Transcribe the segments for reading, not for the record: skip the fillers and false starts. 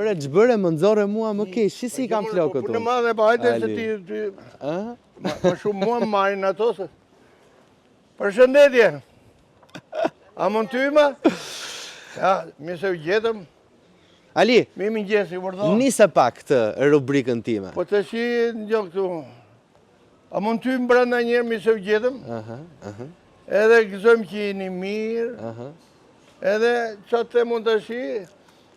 Ore, ç'bëre më nxorre mua më keq, si kam flokët unë. Punë madhe, pa hajde se ti... Më shumë mua më marrin ato se... Përshëndetje! A mund ty ma? Ja, mi se u gjetëm. Ali, Mi mëngjesi, vërdo. nise pak këtë rubrikën time. Po të shi në gjokë këtu. A mund ty më brenda njerë, mi se u gjetëm. Edhe gëzojmë që jeni mirë. Edhe që të mund të shi,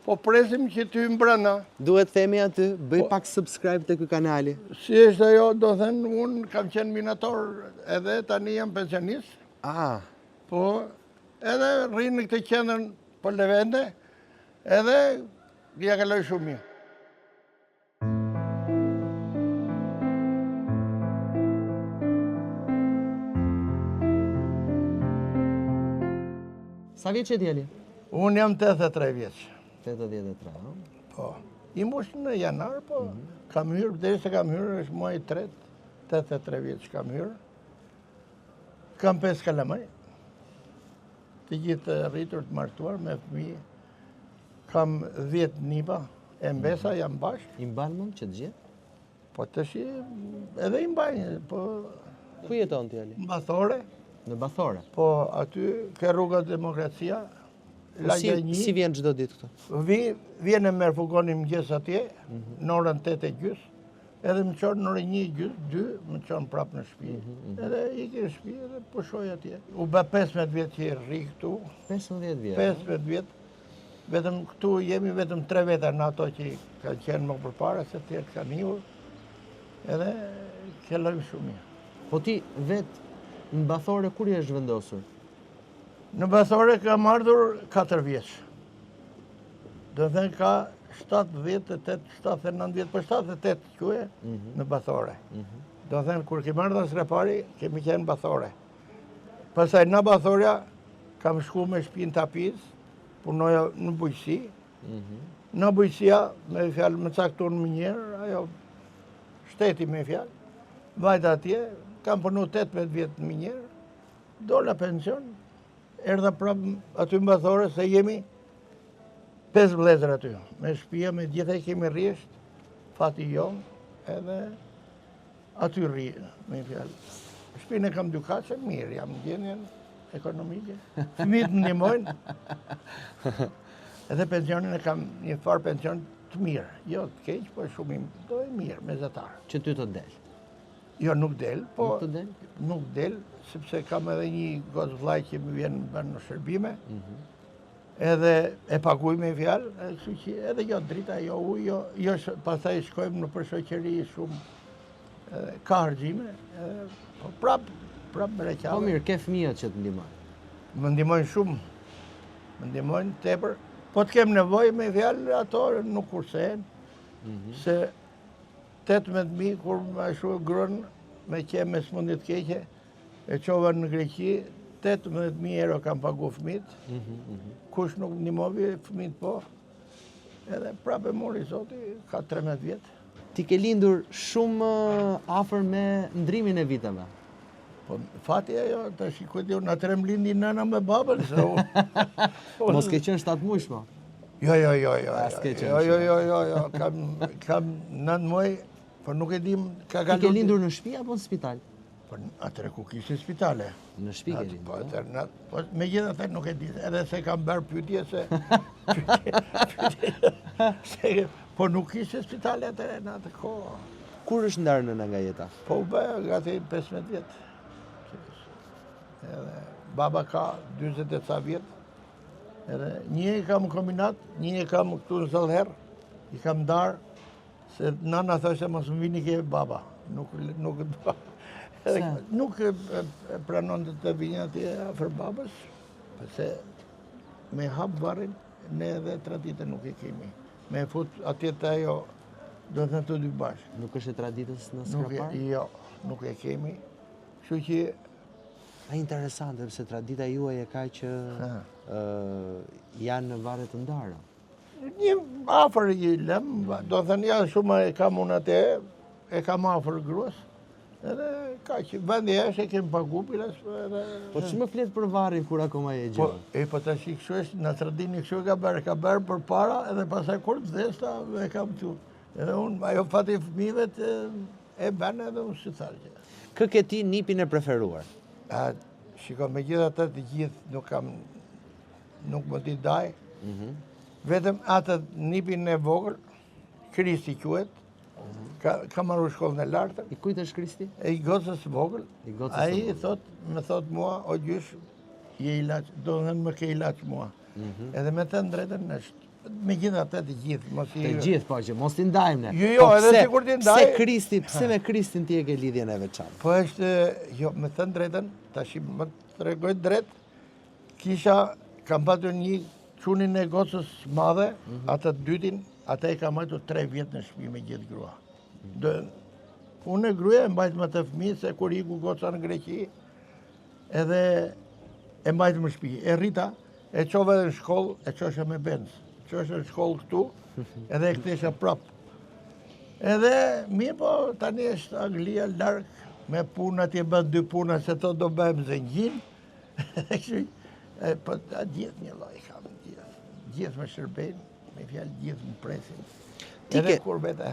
po presim që ty më brenda. Duhet themi aty, bëj pak subscribe të ky kanali. Si është ajo, do thënë, unë kam qenë minator, edhe tani jam pensionist. Po, edhe rrinë në këtë qendrën për Levende, edhe ja kaloj shumë mirë. Sa vjeç e ti, Ali? Unë jam 83 vjeç. 83, no? Po. I mbush në janar, po kam hyrë, deri se kam hyrë, është muaj i tretë, 83 vjeç kam hyrë. Kam 5 kalamaj. Të gjithë rritur të martuar me fëmijë. Kam 10 nipa, e mbesa jam bashkë. I mban mund që të gjithë? Po të shi, edhe i mbajnë, po... Ku jeton ti, Ali? Në Bathore. Në Bathore? Po aty, ke rruga Demokracia, lagja 1. Si vjen çdo ditë këtu? Vjen e merë fugoni mëngjes atje, në orën 8:30, edhe më qonë në orën 1:30, 2, më qonë prapë në shtëpi. Edhe iki në shtëpi edhe pushoj atje. U bë 15 vjetë që i rri këtu. 15 vjetë? 15 vjetë. Vetëm këtu jemi vetëm 3 veta në ato që kanë qenë më përpara, se tjertë kanë njur. Edhe kellojmë shumë mirë. Po ti vetë në Bathore kur je zhvendosur? Në Bathore kam ardhur 4 vjeç. Do të thënë ka 79 vjetë, për 78 quhe në Bathore. Do të thënë, kur kemi ardhur së pari, kemi qenë Bathore. Pastaj në Bathorja kam shku me shtëpinë Tapiz, punoja në bujqësi. Në bujqësia, me fjalë më caktuar më njerë, ajo shteti me fjalë, vajta atje, kam punu 18 vjetë më njerë, dola pension, erdha prapë aty në Bathore, se jemi 5 vlezër aty. Me shtëpia, me gjithaj kemi rrisht, fati jonë, edhe aty rrisht, me fjalë. Shtëpinë e kam 2 kace, mirë, jam në gjendjen ekonomike. Fëmijët më ndihmojnë. Edhe pensionin e kam një farë pension të mirë. Jo të keq, po shumë i mirë, mesatar. Që ty të del? Jo, nuk del, po... Nuk të del? Nuk del, sepse kam edhe një gozë vllaj që më vjen në shërbime. Edhe e paguj me fjalë, edhe jo drita, jo ujë, jo pastaj shkojmë në përshoqëri shumë, ka harxime, po prapë me reqave. Po mirë, ke fëmijët që të ndihmojnë? Më ndihmojnë shumë, më ndihmojnë tepër. Po të kem nevojë me fjalë, ato nuk kursehen, se 18.000 kur më ashtu gruan me qenë me smundit keqe, e qova në Greqi, 18.000 euro kam pagu fëmijët, kush nuk ndihmovi fëmijët po, edhe prapë mori zoti, ka 13 vjetë. Ti ke lindur shumë afër me ndrimin e viteve? Po fati ajo, të shikoj ti, në trem lindi nëna me babën, se unë... Mos ke qenë 7 muaj shmo? Jo, kam 9 muaj, por nuk e dim... Ti ke lindur në shtëpi apo në spital? Po atëre ku kishin spitale. Në shtëpi ke lindur? Po me gjithë atë nuk e di, edhe se kam bërë pyetje se... Po nuk kishin spitale atëre në atë kohë. Kur është ndarë nëna nga jeta? Po u bë gati 15 vjetë. Edhe baba ka 20 e ca vjetë. Edhe një e kam në kombinat, një e kam këtu në Zellherë, i kam ndarë, se nana thoshe mos më vini ke baba. Nuk pranon të vinja atje afër babës, përse me hap varrin, ne edhe traditën nuk e kemi. Me fut atje të ajo, do të të dy bashkë. Nuk është e traditës në skrapar? Jo, nuk e kemi. Kështu që... A interesante, përse tradita juaj e ka që janë në varre të ndara. Një afër i lëm, do thënë ja shumë e kam unë atë, e kam afër gruas, Edhe ka që vendi është e kemi pagu pilas. Po që më fletë për varrin kur akoma e gjallë? Po të shi kështu është, në Sardini kështu ka bërë për para, edhe pasaj kur të dhesta e kam tu. Edhe unë, ajo fati fëmive të e bërë edhe unë si tharë. Kë ke ti nipin e preferuar? Shiko, me gjitha të gjithë nuk më t'i daj. Vetëm atë nipin e vogël, Kristi quhet, ka marru shkollën e lartë. I kujt është Kristi? E i gocës vogël. Ai më thot mua, o gjysh, je ilaç, do të thënë më ke ilaç mua. Edhe me të drejtën është, me gjitha të gjithë. Të gjithë, po që mos t'i ndajmë ne. Jo, edhe sikur t'i ndaj. Pse Kristi, pse me Kristin ti e ke lidhjen e veçantë? Po është, jo, me të drejtën, tash më tregoj drejt, kam patur një çunin e gocës madhe, atë dytin, ata e ka majtur 3 vjetë në shtëpi me gjithë grua. Unë e gruja e mbajtë më të fëmijë, se kur iku goca në Greqi, edhe e mbajtë më shtëpi. E rrita, e qove dhe në shkollë, e qoshe me benzë. Qoshe në shkollë këtu, edhe e këtesha prapë. Edhe, mirë po, tani është Anglia largë, me puna t'je bën 2 puna, se to do bëjmë zëngjin. Po, gjithë një loj kam, gjithë më shërbejnë, me fjallë gjithë më presin. Edhe kur bete,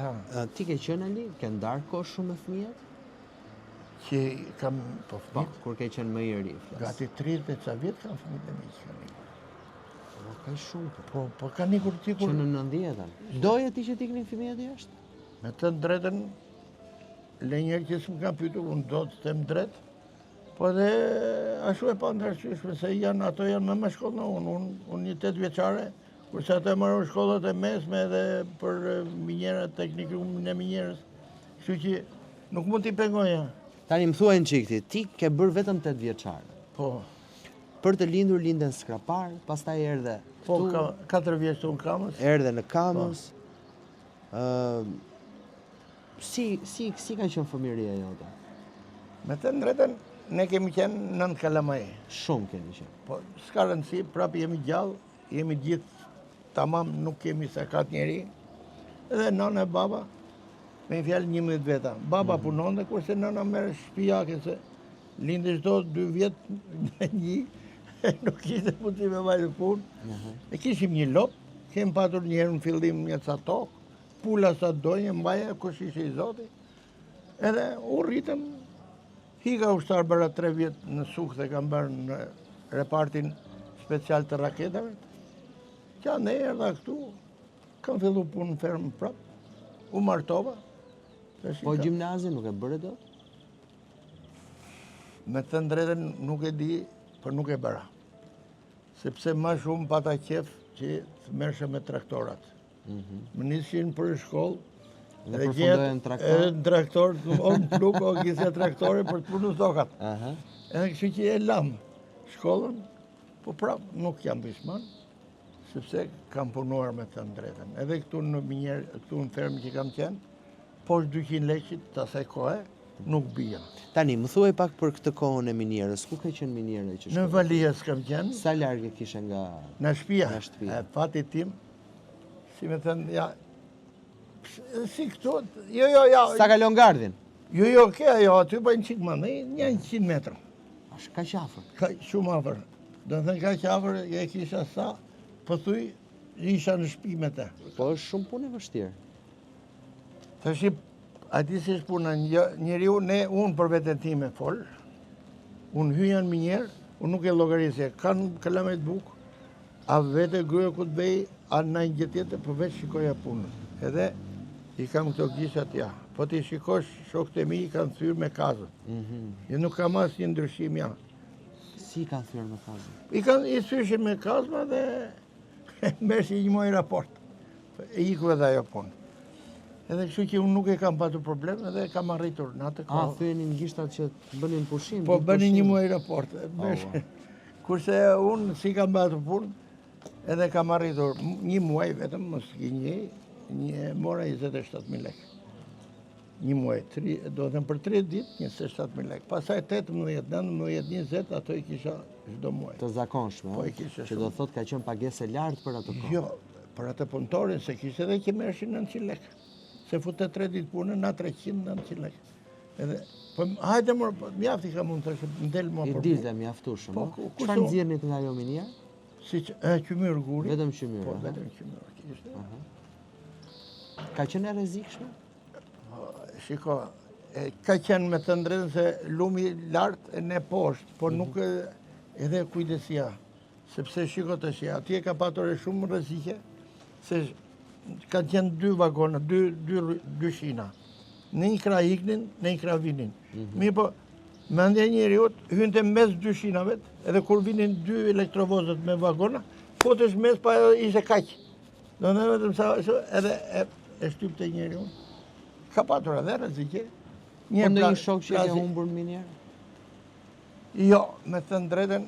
Ti ke qenë Ali? Ke ndarë kohë shumë me fëmijët? Që kam, po fëmijët? Kur ke qenë më i ri, flas. Gati 30 ca vjetë kam fëmijët e mi që kam ikur. Ka shumë. Po ka ikur t'ikur. Që në 90-ën. Doje ti që t'iknin fëmijët jashtë? Me të drejtën, le njerë që s'm kam pyetur, unë do të them drejt, po dhe ashtu e pa ndërqyshme, se ato janë me shkollë në unë një 8 vjeçare, kurse ato e marrën shkollat e mesme edhe për minjerët, teknikumin e minjerës, kështu që nuk mund t'i pengoja. Tani më thuaj në qikti, ti ke bërë vetëm 8 vjeçare. Po. Për të lindur linden Skrapar, pastaj erdhe Po, 4 vjeç të unë Kamës. Erdhe në Kamës. Si ka qenë fëmijëria jote? Me të drejtën, ne kemi qenë 9 kalamaj. Shumë kemi qenë. Po, s'ka rëndësi, prapë jemi gjallë, jemi gjithë tamam, nuk kemi se katë njeri. Edhe nana e baba, me i fjallë 11 veta. Baba punon dhe kurse nana merë shpijake, se lindi shdo 2 vjetë në një, nuk ishte puti me vajtë punë. E kishim një lopë, kem patur njerë në fillim një ca tokë, pula sa dojnë, mbaja, kush ishe i zoti. Edhe u rritëm, hika ushtar bëra 3 vjetë në Sukë dhe kam bërë në repartin special të raketave. Qa ne erdha këtu, kam fillu punë në fermë prapë, u martova. Po gjimnazi nuk e bërë do? Me të drejtën nuk e di, për nuk e bëra. Sepse ma shumë pata qef që të mershe me traktorat. Më nishin për shkollë, dhe përfundojnë traktor? Edhe traktor, on pluk, o gjithë traktore për të punu zokat. Edhe kështu që e lam shkollën, po prapë nuk jam bishman, sepse kam punuar me të drejtën. Edhe këtu në minjerë, këtu në fermë që kam qenë, poshtë 200 lekqit të asaj kohë, nuk bija. Tani, më thuaj pak për këtë kohën e minjerës. Ku ka qenë minjerë që shkollë? Në Valijas kam qenë. Sa largë kishe nga... Në shtëpia. Në shtëpia. Fati tim, si me thënë, ja, si këtu, jo. Sa kalon gardhin? Jo, aty pa një qikë më, një 100 metra. Ashtë ka qafër? Ka shumë afër. Do të thënë ka qafër, e kisha sa, po thuj, isha në shtëpi me te. Po është shumë punë e vështirë. Të shqip, ati si është puna, njeriu, unë për vetën time fol, unë hyjan më njerë, unë nuk e logarisje, kanë kalamet bukë, a vete gruja ku të bej, a në një gjithjetë, përveç shikoja punën. Edhe, i kam këto gjišat, ja. Po ti shikosh, shokët e mi i kanë thyrë me kazët. E nuk kam asë një ndryshim, ja. Si i kanë thyrë me kazët? I thyrëshin me kazma dhe mërsi një moj raport. E iku edhe ajo punë. Edhe kështu që unë nuk e kam patur problem, edhe kam arritur në atë kohë. Thyenin gishtat që bënin pushim? Po, bënin një muaj raport. Kurse unë si kam patur punë, edhe kam arritur një muaj vetëm, mos një mora 27.000 lekë. Një muaj, do të thëmë për 3 ditë, 27.000 lekë. Pasaj 18, 19, 20, ato i kisha çdo muaj. Të zakonshme, po, i kisha që do thot ka qenë pagese lartë për atë kohë? Jo, për atë punëtorin, se kishe edhe që mershin 900 lekë. Se futet 3 ditë punë, na 300, 900 lekë. Edhe, po hajde më, mjafti ka mund të ndel më I për dilte mjaftueshëm. Po, ë? ku Çfarë so? nxjerrni nga ajo minier? Si që, qymyr guri. Vetëm Po, qymyr. vetëm qymyr kishte. Ka qenë e rrezikshme? Shiko, ka qenë me të drejtën se lumi lartë e ne poshtë, por nuk edhe kujdesia. Sepse shiko të shi, atje ka patur e shumë rrezike, se ka qenë 2 vagona, 2 shina. Në një krah iknin, në një krah vinin. Mirë po, mendja e njeriut hynte mes 2 shinave, edhe kur vinin 2 elektrovozët me vagona, fotesh mes pa ishte kaq. Do në vetëm sa edhe e shtypte njeriu. Ka patur edhe rrezike. Po ndonjë shok që ke humbur në minier? Jo, me të drejtën,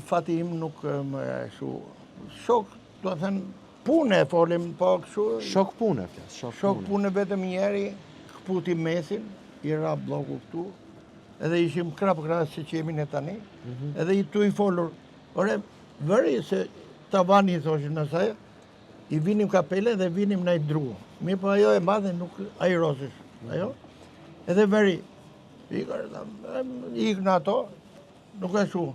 fati im nuk më shu. Shok, do të thënë, pune e folim, po kështu. Shok pune, flas. Shok pune vetëm njeri, këputi mesin, i ra bloku këtu, edhe ishim krap që qemi në tani, edhe i tu i folur. Ore, vëri se tavani i thoshin asaj, i vinim kapele dhe vinim në i dru. Mi po ajo e madhe nuk ajrosish. Ajo? Edhe vëri, ik në ato, nuk e shu.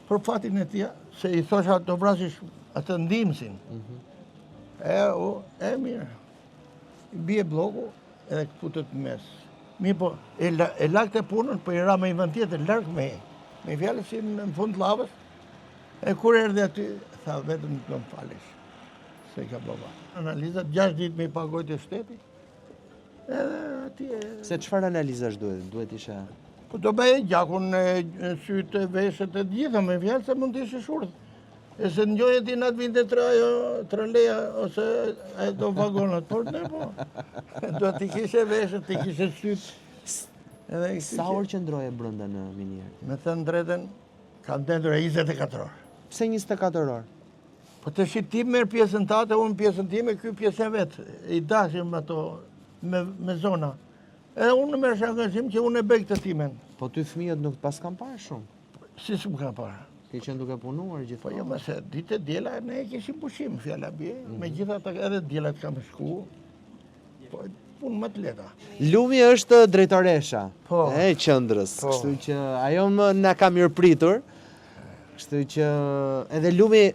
Për fatin e tia, se i thosha të vrasish atë ndimësin. E mirë. I bie bloku, edhe këputët mes. Mi po, e lakte punën, po i ra me i vend tjetër, larg me. Me fjallë si në fund lavës, e kur erdhe aty, tha vetëm të më falesh. Se ka baba. Analizat 6 ditë me i pagoj të shteti, edhe aty e... Se çfarë analizash duhet? Duhet isha... Po do bëje gjakun, sytë, veshët e gjitha, me fjallë se mund të ishe shurth. E se në gjojë ti natë vinte 3 leja, ose do vagonat, por ne po. Do t'i kishe veshët, t'i kishe sytë. Sa orë qëndroje brenda në minier? Me të drejtën, kam tendur e 24 orë. Pse 24 orë? Po të shi ti merë pjesën tate, unë pjesën time, ky pjesën vetë. I dashim ato me zona. Edhe unë në merë shangazim që unë e bëj këtë timen. Po ty fëmijët nuk pas kam parë shumë? Si s'm kam parë. Ke qenë duke punuar Po gjithmonë? jo, mëse ditë e djela, ne e kishim pushim, fjalla bje. Me gjitha të edhe djelat kam shku. Po, punë më të leta. Lumi është drejtoresha e qendrës, Po. kështu që ajo na ka mirëpritur. Kështu që edhe Lumi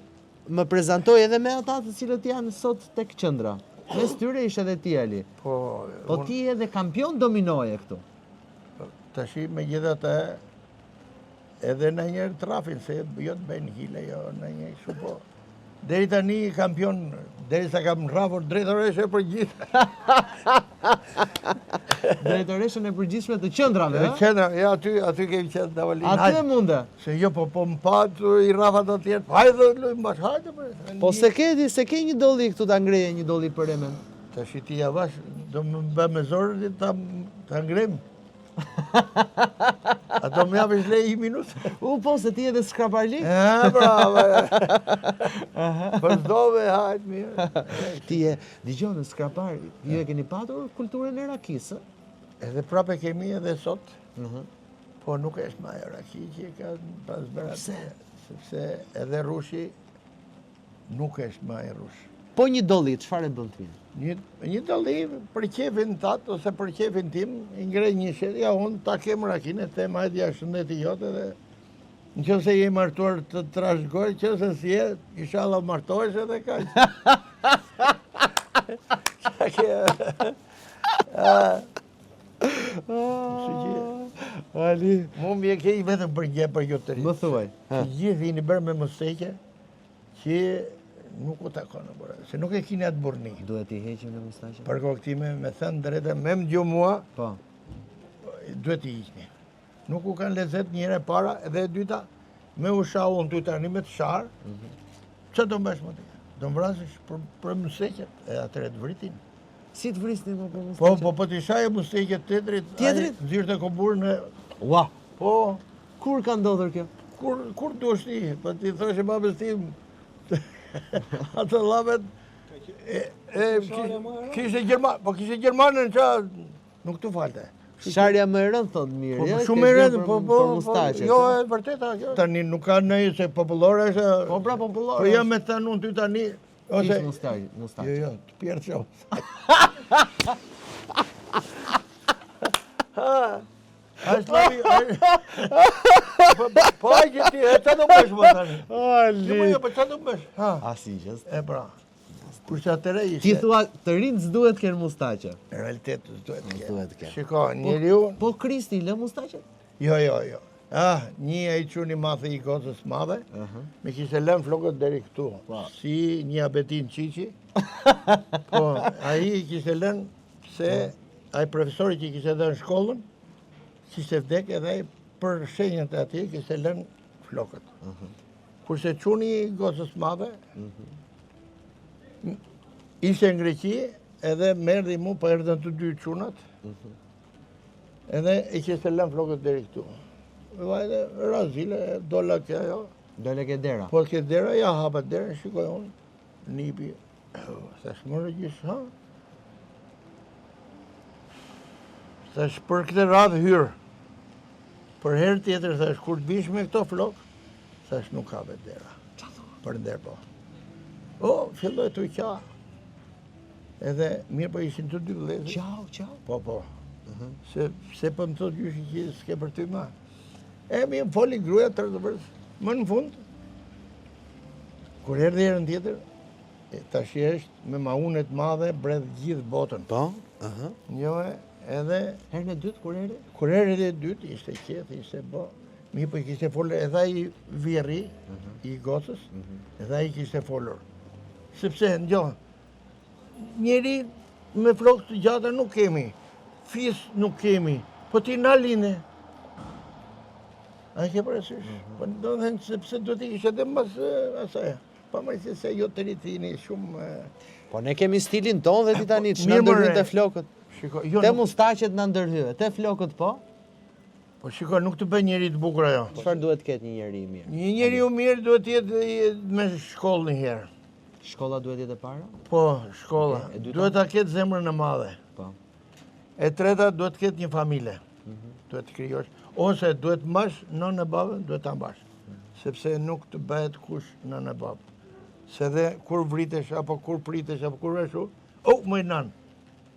më prezantoi edhe me ata të cilët janë sot tek qendra. Mes tyre ishte edhe ti, Ali. Po ti edhe kampion dominoje këtu. Tashi me gjitha të edhe në njerë trafin, se jo të bëjnë hile, jo në njerë shumë po. Deri tani kampion, deri sa kam rrafur drejtoreshe për gjithë. Drejtoreshën e përgjithshme të qendrave, Në qendra, ja aty kemi qenë davalin. Aty e munde. Se jo, po më patë i rrafat të tjerë, hajde lujmë bash, hajde për. Po se ke një dolli këtu ta ngreje një dolli për emen. Tashi ti javash, do më bë me zorë ta ngrem. A do më japësh lej 1 minutë? Po se ti edhe skraparlik? Bravo. Përdove, hajtë mirë. Ti e, dëgjoj në skrapar, ju e keni patur kulturën e rakisë? Edhe prape kemi edhe sot, po nuk është ma e raki që ka pas bërat. Sepse edhe rushi nuk është ma e rush. Po një dolli, çfarë bën ti? Një dolli për qefin tatë ose për qefin tim, i ngrej një shetë, ja unë ta kem rakinë, te ma e dja shëndeti jote dhe në që se je martuar të trashgoj, që se si e, inshallah martohesh edhe ka. Ali, Mu më ke i vetëm për gje për jo të rritë. më thuaj. Që gjithë i një bërë me mësteke, që nuk u takonë, se nuk e kini atë burni. Duhet i heqim në mustaqe? Për koktime, me thënë drejtë, me më gjo mua, Po. duhet i iqni. Nuk u kanë lezet njëre para, edhe e dyta, me u sha unë të tani me të sharë, që do mbesh më të? Do mbrasish për mësteket, e atëre të vritin. Si të vrisni më për mustaqe? Po të shaje mësteket tjetrit? Tjetrit? Zirë të koburë në... Ua! Po, Kur ka ndodhur kjo? kur du është ti? Po ti thoshe babës tim, atë lavet, kishte Gjermanë, po kishte Gjermanën që nuk të falte. Sharja më e rëndë, thot mirë. Po ja, shumë ke e zgjuar rëndë, për po, mustaqe. jo e vërteta kjo. Tani nuk ka nëjë se popullore është... Po pra popullore. Po jam me thënë unë ty tani... Ose mustaqe. Jo, të pjerë qo. Ha, është lavi... Po, që ti, e që do bësh, më tani? Jo, po që do bësh? Ha, Asi gjës. e pra. Kurse atëre ishte... Ti thua të rinj s'duhet kënë mustaqe. Në realitet, s'duhet të S'duhet të kenë. Shiko, njeriu... Po Kristi, lë mustaqe? Jo. Një e i quni mathe i gocës madhe, me kishte lënë flokët deri këtu, si një abetin qiqi. Po, a i kishte lënë se a i profesori që i kishte dhe në shkollën, kishte vdek edhe a i për shenjët e ati kishte lënë flokët. Kurse quni i gocës madhe, ishte në Greqi, edhe merdi mu, pa erdhen të dy qunat, edhe i kishte lënë flokët deri këtu. Vajde, razile, dola kja jo. Dole ke dera. Po ke dera, ja hapa dera, shikoj unë, nipi. Thash, më rëgjish, ha? Thash, për këtë radhë hyrë. Për herë tjetër, thash, kur të bish me këto flokë, thash, nuk hapa dera. Për nder po. O, filloj të qa. Edhe, mirë po ishin të dy vlezë. Qau. Po. Se për më thotë gjyshi që s'ke për ty ma. E mi më foli gruja të rëzëvërës, më në fund, kur herë dhe herën tjetër, tash është me maunet madhe bredh gjithë botën. Po? Njohe, edhe... Herën e dytë, kur herë? Kur herë e dytë, ishte qetë, ishte bo. Mi për kishte folër, edhe i vjerri, i gocës, edhe i kishte folër. Sepse, njohe, njeri me flokë të gjata nuk kemi, fis nuk kemi, po ti na line. A ke përësysh? Po do të thënë sepse do t'i kishe dhe mbas asaj. Pa më se jo të ritini shumë... Po ne kemi stilin ton dhe ti tani, që në ndërhyë të flokët. Te mustaqet në ndërhyë, te flokët po? Po shiko, nuk të bëj njeri të bukur ajo. Çfarë duhet ketë një njeri i mirë? Një njeri i mirë duhet jetë me shkollë një herë. Shkolla duhet jetë e para? Po, shkolla. Duhet ta ketë zemrën e madhe. Po. E treta duhet të ketë një familje. Duhet të krijosh. Ose duhet mbash nënë e babën, duhet ta mbash. Sepse nuk të bëhet kush nënë e babë. Se dhe kur vritesh, apo kur pritesh, apo kur veshu, më i nanë.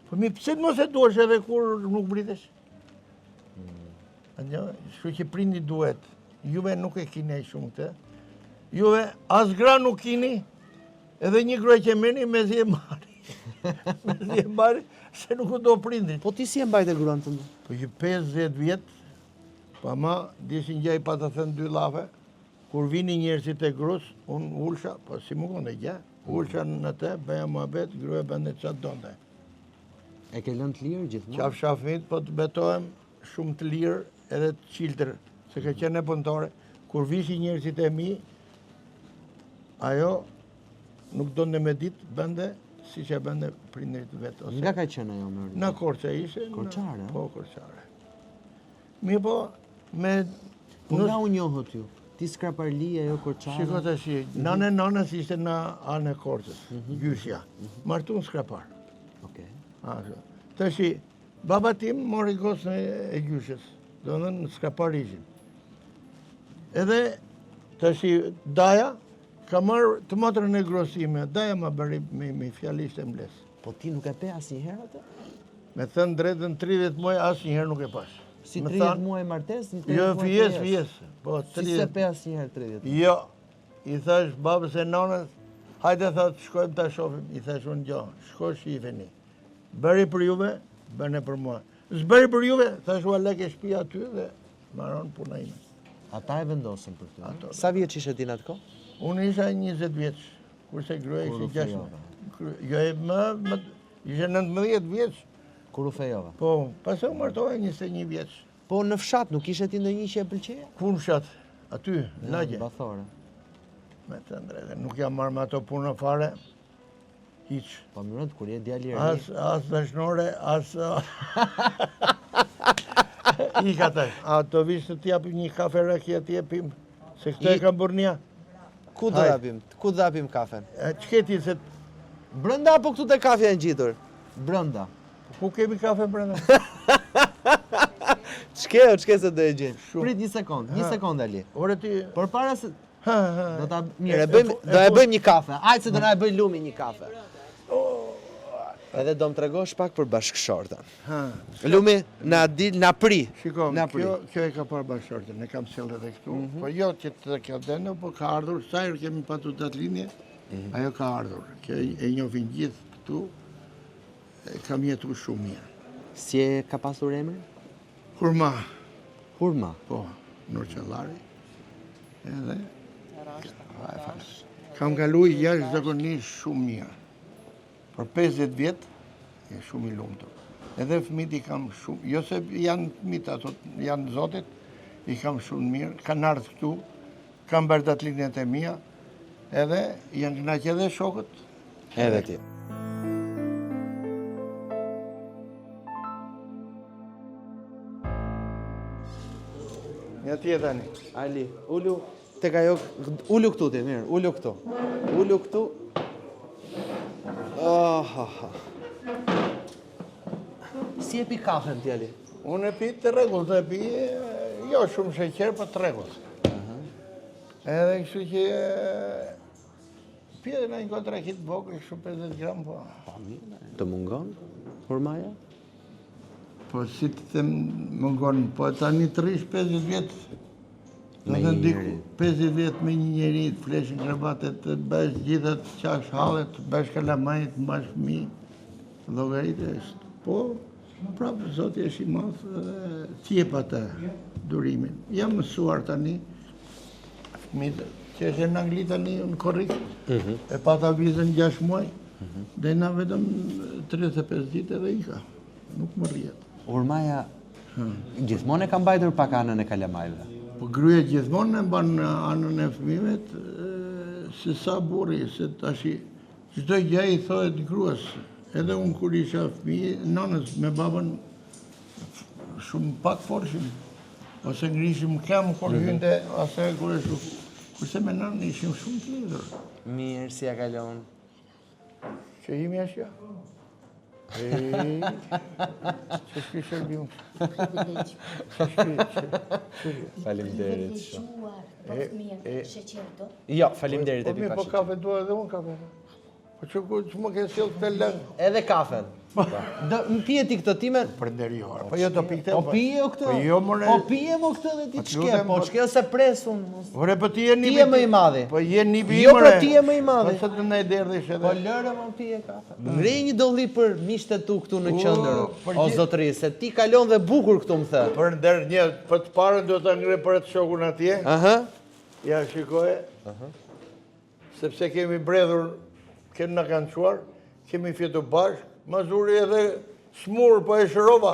Po mi pse të mos e duash edhe kur nuk vritesh? Shku që prindi duhet. Juve nuk e kini e shumë të. Juve as gra nuk kini, edhe një groj që meni me zi e mari. Me zi e mari, se nuk do prindi. Po ti si e mbajt e gruan të ndu? Po që 50 vjetë, pa ma, dishin gjaj pa të thënë 2 lafe, kur vini njerëzit e grus, unë ulsha, po si më konde gjë, ulsha në te, bëja muhabet, gruja bënde qatë donde. E ke lënë të lirë gjithmonë? Qaf shafit, po të betohem shumë të lirë edhe të qiltër, se ka qenë e punëtore. Kur vishi njerëzit e mi, ajo nuk do në me ditë bënde, si që bënde prindrit vetë. Nga ka qenë ajo më rritë? Në Korça ishe. Korçare? Po, Korçare. Mi po, me... Po nga u njohët ju? Ti Skraparli, ajo Korçare? Shiko të shi, nanës ishte në anë e Korçës, gjyshja. Martun Skrapar. Okej. Të shi, baba tim mori gosën e gjyshës, do në Skrapar ishin. Edhe, të shi, Daja, ka marrë të motrën e grosime, Daja ma bëri me fjalisht e mbles. Po ti nuk e pe asë një herë atë? Me thënë drejtën 30 muaj, asë një herë nuk e pas. Si 30 muaj martes? Jo, fjes. Po, si se pe asë një herë 30 muaj? Jo, i thash babës e nonës, hajde thot, shkojmë ta shofim, i thash unë gjo, shko shifeni. Bëri për juve, bëne për mua. S'bëri për juve, thash u leke shtëpia aty dhe maron puna ime. Ata e vendosën për ty. Sa vjeç ishe ti në atë kohë? Unë isha 20 vjeç, kurse gruaja ishte 6. Jo, ishe 19 vjeç. Kur u fejova? Po, pas e u martova 21 vjeç. Po në fshat nuk ishe ti ndonjë që e pëlqeja? Ku në fshat? Aty, në lagje. Bathore. Me të ndrejtë, nuk jam marrë me ato punë fare, hiq. Po mirët, kur je djali i ri. As dashnore, as... Ika të, a të vishë të t'japim një kafe rakija t'jepim, se këtë e kam burnia. Ku do japim? Ku do japim kafen? Qëketi se... Brënda apo këtu të kafja në gjitur? Brënda. Ku kemi kafe brënda? Qke se do e gjenë? Prit një sekund Ali. Ore ti... Por para se... Do ta... Mire, do e bëjmë një kafe. Ajtë se do na e bëjmë Lumi një kafe. Edhe do më tregosh pak për bashkëshortën. Lumi, na pri. Shiko, kjo e ka parë bashkëshortën, e kam sjellë edhe këtu. Po jo që të kjo deno, po ka ardhur, sa herë kemi patur datë linje, ajo ka ardhur. Kjo e njohin gjithë këtu, kam jetu shumë mirë. Si e ka pasur emrin? Hurma. Hurma? Po, Nur Qellari. Edhe... Kam kalu jashtëzakonisht shumë mirë. Për 50 vjetë, e shumë i lumtur. Edhe fëmijët i kam shumë, jo se janë fëmijët ato, janë zotit, i kam shumë mirë, kanë ardhur këtu, kam bërë datëlinjet e mia, edhe janë kënaqë edhe shokët. Edhe ti. Ja ti e tani. Ali, ulu tek ajo, ulu këtu ti, mirë, ulu këtu. Ulu këtu. Si e pi kafen ti, Ali? Unë e pi të rregullt, e pi jo shumë sheqer, po të rregullt. Edhe kështu që pi edhe në një kontrakit vogël, shumë 50 gram, po. Të mungon, hurmaja? Po si të them mungon, po tani të rish 50 vjetë, Me një njeri. 50 vjetë me një njeri, të fleshin krabatet, të bësh gjithat, të qash hallet, të bësh kalamajt, të mbash fëmi, llogaritë është. Po, prapë Zoti është i madh dhe t'jep atë durimin. Jam mësuar tani, fëmijët që është në Angli tani në korrik, e pata vizën 6 muaj, dhe na vetëm 35 ditë edhe ika, nuk më rrihet. Hurmaja gjithmonë e ka mbajtur pak anën e kalamajve. Po gruaja gjithmonë e mban anën e fëmijëve, se sa burri, se tash çdo gjë i thohet gruas. Edhe unë kur isha fëmijë, nënës me babën shumë pak forshim, ose ngrishim kam kur hynte, ose kur e shumë. Kurse me nënën ishim shumë të lidhur. Mirë, si ja kalon? Që imi është ja? Që shki shërbim? Faleminderit shumë. Po fëmijën, sheqer do? Jo, faleminderit e Po pi mirë, pak po kafe dua edhe unë kafe. Po që më ke sjell të lëng? Edhe kafen. Më pije ti këtë time? Për nderior. Po jo të pikte. Po pije o këtë? Po jo more. Po pije mo këtë dhe ti të shke, po shke ose presun. Ore, po ti je një... Ti je më i madhi. Po je një bimëre. Jo, po ti je më i madhi. Po se të ne derdhish edhe. Po lërë më pije kafe. Ngre një dolli për miqtë tu këtu në qendër. O zotëri, se ti kalon dhe bukur këtu më the. Për ndër një, për të parën do ta ngre për atë shokun atje. Ja, shikoje. Sepse kemi bredhur, kemi na kanë quar, kemi fjetu bashkë, mazuri edhe smur, po e shërova.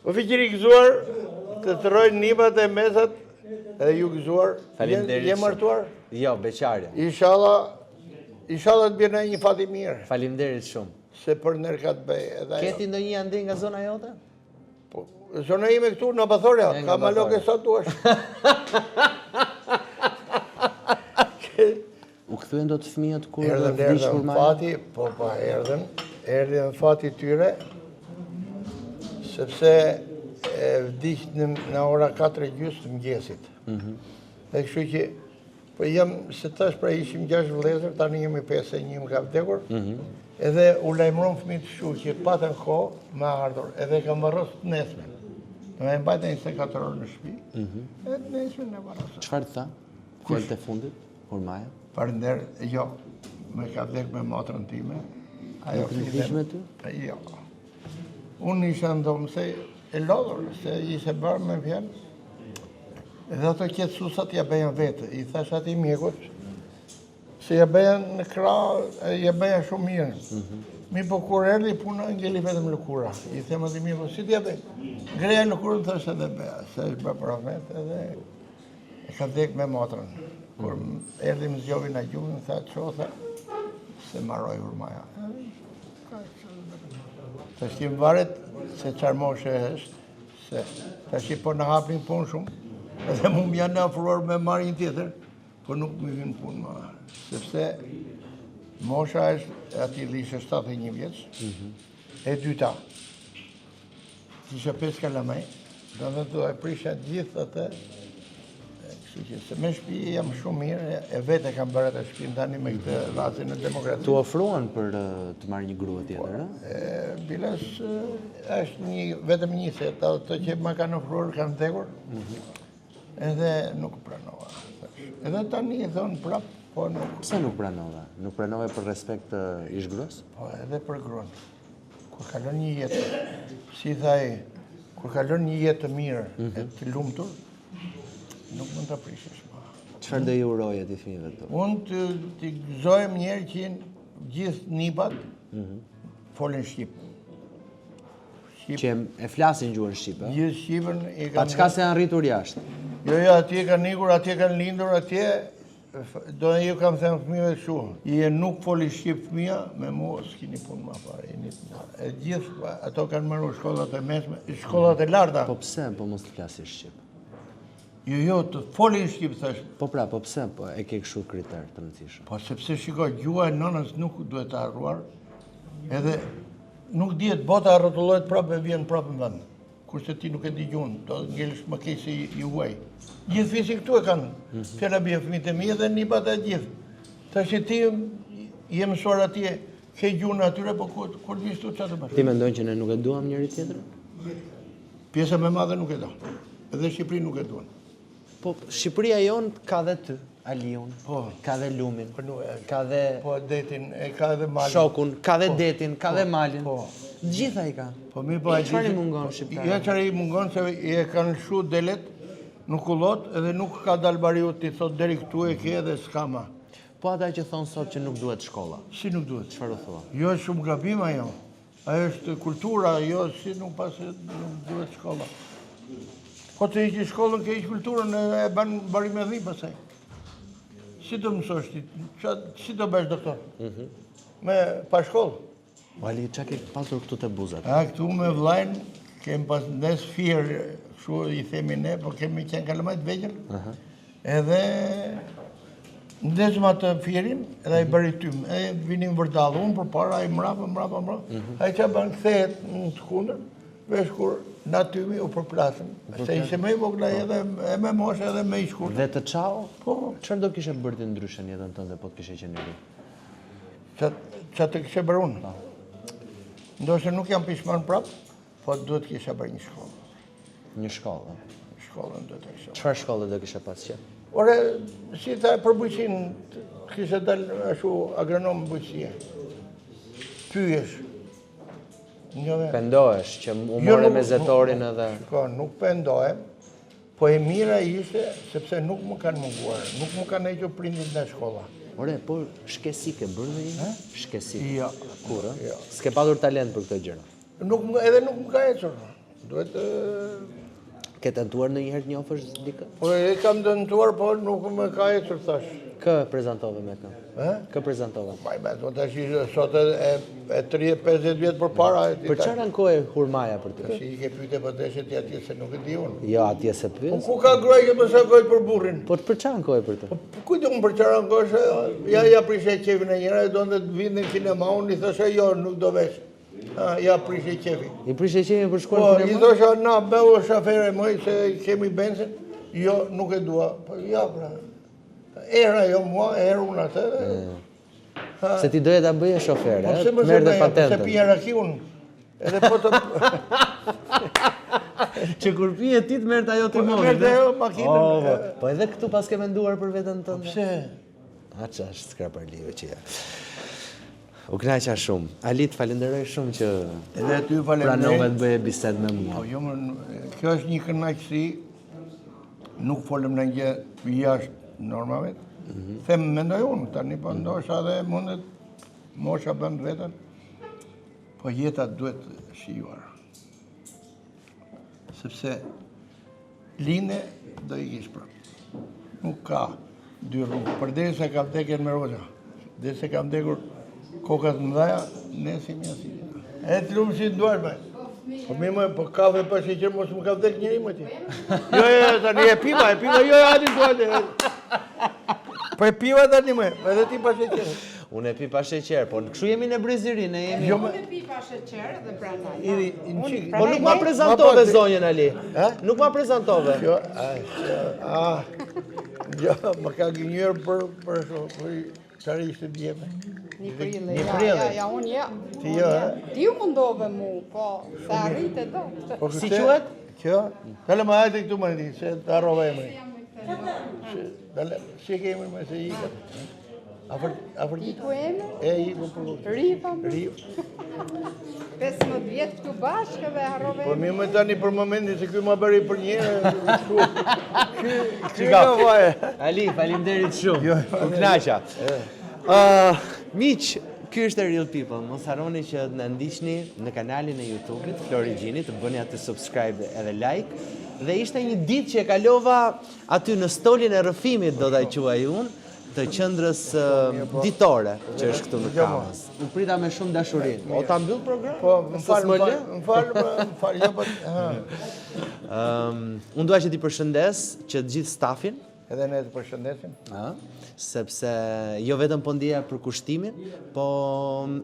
Po fiqiri gëzuar, të rojnë nipat e mesat, edhe ju gëzuar. Faleminderit. Je martuar? Jo, beqarja. Inshallah të bjena një fati mirë. Faleminderit shumë. Se për nërë ka të bëj. Keti ndonjë andi nga zona jote? Po, zona ime këtu në Bathorja, ka ma loke sa duash. U kthyen do të fëmijët kur Erdhen fati, po erdhen fati tyre, sepse vdiqnë në ora 4:30 të mëngjesit. Dhe kështu që, po jam, se tash pra ishim 6 vëllezër, tani jemi 5 e një më ka vdekur, edhe u lajmëron fëmijët kështu që patën kohë me ardhur, edhe kam varros të nesme. Do me mbajtë 24 orë në shtëpi, edhe të nesme në varros. Çfarë tha? Fjalët e fundit, Hurmaja? Përnder, jo, me ka vdek me motrën time. Nuk në kish me ty? Jo. Unë isha ndomë se e lodhur, se ishe bërë me fjalë. Edhe ato qetësusat ja bëjan vetë. I thash ati mjekut, se ja bëjan në krah, ja bëjan shumë mirë. Mi po kur erdi puna, ngjeli vetëm lëkura. I them ati mjekut, si t'ja bëj? Greja lëkurën thash edhe bëja, se është bërë profet, edhe e ka vdek me motrën. Kur erdi më zgjovi në gjuhën, tha qotha, se marroj Hurmaja. Ta shkim varet se qarë moshe është, se ta shkim po në hapnin punë shumë, edhe mu më janë afruar me marrë një tjetër, po nuk më vinë punë më. Sepse mosha është, ati lishe 71 vjeç, e dyta, kisha 5 kalamaj, do dhe të e prisha gjithë atë, Kështu që se me shtëpi jam shumë mirë, e vetë e kam bërë atë shtëpinë tani me këtë rastin e demokracisë. Tu ofruan për të marrë një grua tjetër, a? Biles është vetëm një se të që ma kanë ofruar kanë vdekur, edhe nuk pranova. Edhe tani i thonë prapë, po nuk... Pse nuk pranova? Nuk pranove për respekt të ish gruas? Po, edhe për gruan. Kur kalon një jetë, si thaj, kur kalon një jetë të mirë, e të lumtur, nuk mund të prishesh ma. Çfarë do i uroje ti fëmijëve tu? Unë të gëzohem njerë që gjithë nipat folin Shqip. Që e flasin gjuhën shqipe? Gjithë Shqipën i Pa kanë... çka se janë rritur jashtë? Jo, atje kanë ikur, atje kanë lindur, atje... Do në ju kam thënë fëmijëve shu. Je nuk foli Shqip fëmija, me mu s'kini punë ma fare. E gjithë, ato kanë marru shkollat e mesme, shkollat e larta. Po pse, po mos të flasi Shqip? Jo, të folin Shqip, thash. Po pra, po pse, po e ke kështu kriter të rëndësishëm? Po sepse shiko, gjua e nënës nuk duhet të harruar, edhe nuk dihet bota rrotullohet prapë e vjen prapë në vend. Kurse ti nuk e di gjuhën, do të ngelesh më keq se i huaj. Gjithë fisi këtu e kanë, fjalla bje fëmijët e mi dhe nipat e gjithë. Ta që ti je mësuar atje, ke gjuhën atyre, po kur di shtu qatë të bashkë. Ti mendojnë që ne nuk e duam njëri tjetër? Pjesa me madhe nuk e do, edhe Shqipëri nuk e duan. Po, Shqipëria jonë ka dhe ty, Aliun, ka dhe Lumin, ka dhe Po detin, ka dhe malin. Shokun, ka dhe detin, ka dhe malin. Gjitha i ka. Po mi po e Çfarë i mungon shqiptarëve? Ja çfarë i mungon se e kanë lëshu delet, nuk kullot edhe nuk ka dal bariu ti thot deri këtu e ke edhe s'ka ma. Po ata që thonë sot që nuk duhet shkolla. Si nuk duhet? Çfarë u thua? Jo është shumë gabim ajo. Ajo është kultura, jo si nuk nuk duhet shkolla. Po të iqi shkollën ke iqi kulturën e ban barim e dhi pasaj. Si do mësosh ti? Si do bësh doktor? Me pa shkollë? O Ali, qa ke pasur këtu të buzat? A, këtu me vlajnë, kem pas nes firë, shu i themi ne, po kemi qenë kalamajt vegjel, edhe ndezëm atë firin, edhe i bëri tym, edhe vinim vërdalë, unë për para, i mrapa, a i qa banë këthejet në të kundër, vesh kur na tymi u përplasëm, se ishe me i vogla edhe e me moshe edhe me i shkurë. Dhe të qao? Po. Qërë do kishe bërë të ndryshën jetën tënde, po të kishe qenë njëri? Qa të kishe bërë unë? Ndoshe nuk jam pishman prapë, po duhet kisha bërë një shkollë. Një shkollë? Shkollën duhet e kisha. Qëfar shkollë do kishe pas qenë? Ore, si ta për bujqin, kishe dalë ashtu agronom bujqësie. Pyjesh. Pendohesh që u more me zetorin edhe... Shko, nuk pendohem, po e mira ishte sepse nuk më kanë munguar, nuk më kanë hequr prindit në shkolla. Ore, po shkesi ke bërë në një? Shkesi? Jo. Kur, s'ke padur talent për këtë gjëra? Edhe nuk më ka hequr. Duhet... Ke tentuar në njëherë të njofësh dikë? Po e kam tentuar, po nuk më ka hequr, thash. Kë prezentove me kë? Kë prezentove? Maj me, do të shishë sot e 30-50 vjetë për para. Për çfarë ankoje hurmaja për ty? Si i ke pyte për deshet i atje se nuk e di unë. Jo, atje se pyes? Ku ka groj që më sakoj për burrin? Po për çfarë ankoje për ty? Kujtë unë për çfarë ankosh, ja prishe qefin e njëra, do në të vindin kinema, unë i thoshe jo, nuk do vesh. Ja prishe qefin. I prishe qefin për shkuar Po, kinema? i thoshe, na, behu shafere moj, se kemi benzin, jo, nuk e dua. Po, ja, pra. Era jo mua, era unë atë. Se ti doje ta bëje shofere, Po, të merë dhe patentën. Se pija raki unë. Edhe po të... Që kur pije ti të merë të ajo të mori. Merë të ajo makinën. Po edhe këtu pas ke menduar për vetën tënde? Pse? A që është skraparlive që ja. U knaqa shumë. Ali, të falenderoj shumë që Edhe ty falenderoj. pranove të bëje bised me mua. Kjo është një kënaqësi, nuk folëm në gjë jashtë normave. Them mendoj unë, tani po ndosha dhe mundet mosha bën vetën, po jeta duhet shijuar. Sepse linde do i kish prapë. Nuk ka dy rrugë. Përderisa ka vdekur me roza, derisa ka vdekur kokat mëdha, ne si mjasi. E të lumë si nduar me. Po mi më, po kafe pa sheqer mos më ka vdek njëri më ti. Jo, tani e piva, jo, hajde duaj. Po e piva tani më, edhe ti pa sheqer. Unë e pi pa sheqer, po kështu jemi në Briziri, ne jemi... Jo, Unë e pi pa sheqer dhe brenda. Po nuk ma prezentove zonjën Ali. Nuk ma prezentove. Jo, jo, më ka gënjur për çfarë ishte djeme. Një prille. Një prille. Ja, unë ja. Ti jo, Ti u mundove mu, po, se arrite do. Po Si quhet? Kjo? Dale më hajde këtu më di, se të arrova emri. Dale, si ke emri më se i ka. Afër Ti ku emri? E i po. Riva. Ri. 15 vjet këtu bashkë dhe harrove. Po më tani për momentin se ky më bëri për një herë. Ky Qika. ka vaje. Ali, faleminderit shumë. Jo, U knaqa. Miq, ky është Real People. Mos harroni që na ndiqni në kanalin e YouTube-it Florigjini, të bëni atë subscribe edhe like. Dhe ishte një ditë që e kalova aty në stolin e rrëfimit, do ta quaj unë, të qendrës ditore që është këtu në Kamës. U prita me shumë dashuri. O ta mbyll program? Po, më fal, jo po. Unë dua që t'i përshëndes që të gjithë stafin, Edhe ne të përshëndesim. sepse jo vetëm po ndjeja për kushtimin, po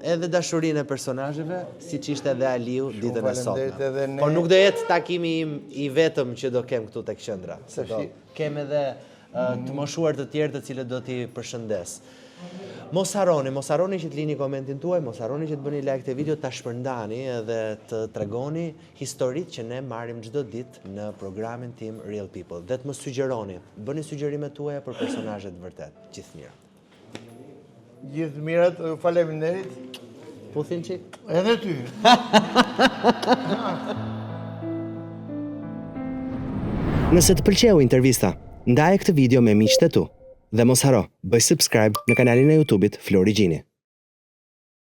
edhe dashurinë e personazheve, siç ishte edhe Aliu ditën e faleminderit sotme. edhe ne. Por nuk do jetë takimi im i vetëm që do kem këtu tek qendra. Se do kem edhe të moshuar të tjerë të cilët do t'i përshëndes. Mos harroni që të lini komentin tuaj, mos harroni që të bëni like të video, ta shpërndani edhe të tregoni historitë që ne marrim çdo ditë në programin tim Real People. Dhe të më sugjeroni, bëni sugjerimet tuaja për personazhet vërtet, gjithë mirë. Gjithë mirat, faleminderit. Puthin çik? Edhe ty. Nëse të pëlqeu intervista, ndaje këtë video me miqtë e tu. Dhe mos haro, bëj subscribe në kanalin e YouTube-it Florigjini.